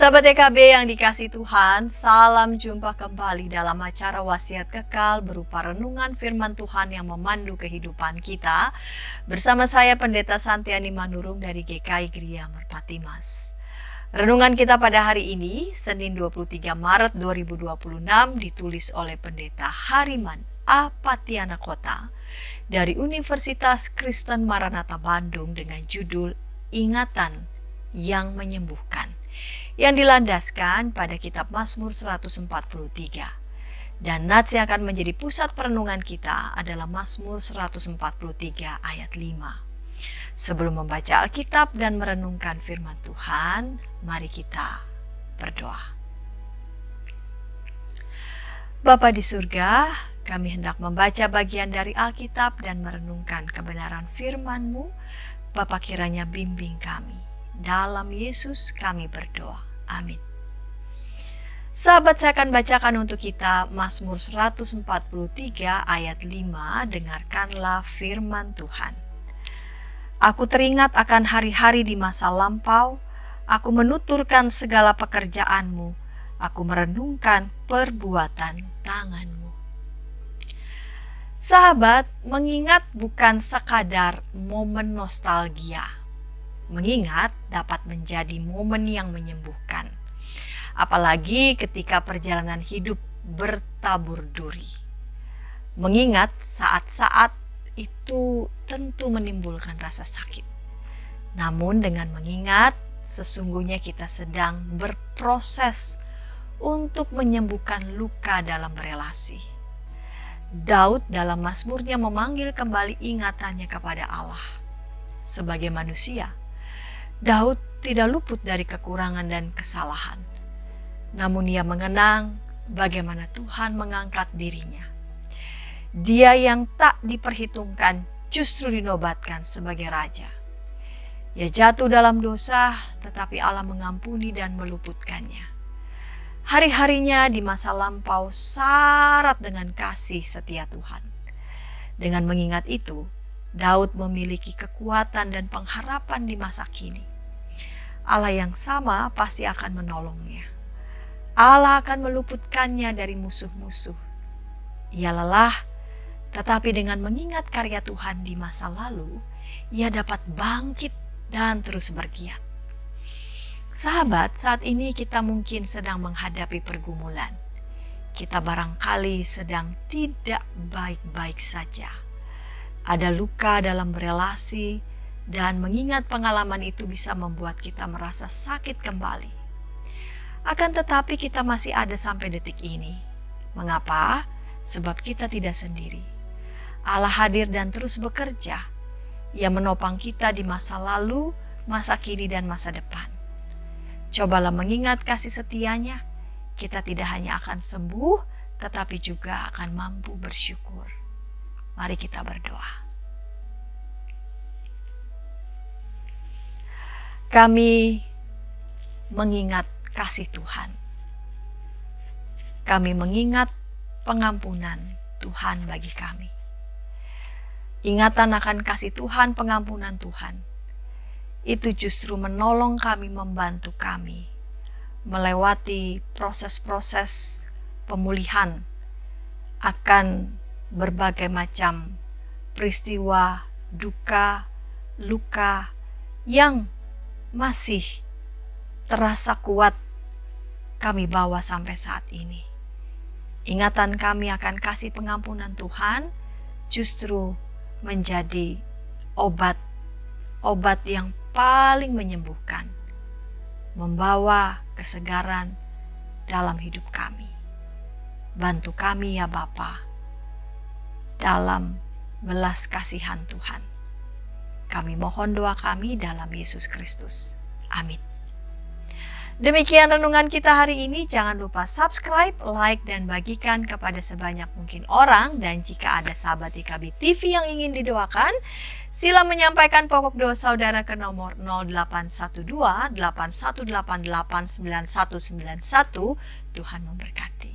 Sahabat EKB yang dikasih Tuhan, salam jumpa kembali dalam acara Wasiat Kekal berupa renungan firman Tuhan yang memandu kehidupan kita. Bersama saya Pendeta Santiani Manurung dari GKI Gria Merpati Mas. Renungan kita pada hari ini, Senin 23 Maret 2026, ditulis oleh Pendeta Hariman Apatiana Kota dari Universitas Kristen Maranatha Bandung dengan judul Ingatan yang Menyembuhkan, yang dilandaskan pada kitab Mazmur 143. Dan nats yang akan menjadi pusat perenungan kita adalah Mazmur 143 ayat 5. Sebelum membaca Alkitab dan merenungkan firman Tuhan, mari kita berdoa. Bapa di surga, kami hendak membaca bagian dari Alkitab dan merenungkan kebenaran firman-Mu. Bapa, kiranya bimbing kami. Dalam Yesus kami berdoa. Amin. Sahabat, saya akan bacakan untuk kita Mazmur 143 ayat 5. Dengarkanlah firman Tuhan. Aku teringat akan hari-hari di masa lampau. Aku menuturkan segala pekerjaan-Mu. Aku merenungkan perbuatan tangan-Mu. Sahabat, mengingat bukan sekadar momen nostalgia. Mengingat dapat menjadi momen yang menyembuhkan, apalagi ketika perjalanan hidup bertabur duri. Mengingat saat-saat itu tentu menimbulkan rasa sakit. Namun dengan mengingat, sesungguhnya kita sedang berproses untuk menyembuhkan luka dalam relasi. Daud dalam Mazmurnya memanggil kembali ingatannya kepada Allah. Sebagai manusia, Daud tidak luput dari kekurangan dan kesalahan. Namun ia mengenang bagaimana Tuhan mengangkat dirinya. Dia yang tak diperhitungkan justru dinobatkan sebagai raja. Ia jatuh dalam dosa, tetapi Allah mengampuni dan meluputkannya. Hari-harinya di masa lampau syarat dengan kasih setia Tuhan. Dengan mengingat itu, Daud memiliki kekuatan dan pengharapan di masa kini. Allah yang sama pasti akan menolongnya. Allah akan meluputkannya dari musuh-musuh. Ia lelah, tetapi dengan mengingat karya Tuhan di masa lalu, ia dapat bangkit dan terus bergiat. Sahabat, saat ini kita mungkin sedang menghadapi pergumulan. Kita barangkali sedang tidak baik-baik saja. Ada luka dalam berelasi, dan mengingat pengalaman itu bisa membuat kita merasa sakit kembali. Akan tetapi kita masih ada sampai detik ini. Mengapa? Sebab kita tidak sendiri. Allah hadir dan terus bekerja. Ia menopang kita di masa lalu, masa kini, dan masa depan. Cobalah mengingat kasih setianya. Kita tidak hanya akan sembuh, tetapi juga akan mampu bersyukur. Mari kita berdoa. Kami mengingat kasih Tuhan. Kami mengingat pengampunan Tuhan bagi kami. Ingatan akan kasih Tuhan, pengampunan Tuhan, itu justru menolong kami, membantu kami melewati proses-proses pemulihan akan berbagai macam peristiwa, duka, luka yang masih terasa kuat kami bawa sampai saat ini. Ingatan kami akan kasih pengampunan Tuhan justru menjadi obat yang paling menyembuhkan, membawa kesegaran dalam hidup kami. Bantu kami ya Bapa, dalam belas kasihan Tuhan. Kami mohon doa kami dalam Yesus Kristus. Amin. Demikian renungan kita hari ini. Jangan lupa subscribe, like, dan bagikan kepada sebanyak mungkin orang. Dan jika ada sahabat IKB TV yang ingin didoakan, sila menyampaikan pokok doa saudara ke nomor 0812 8188 9191. Tuhan memberkati.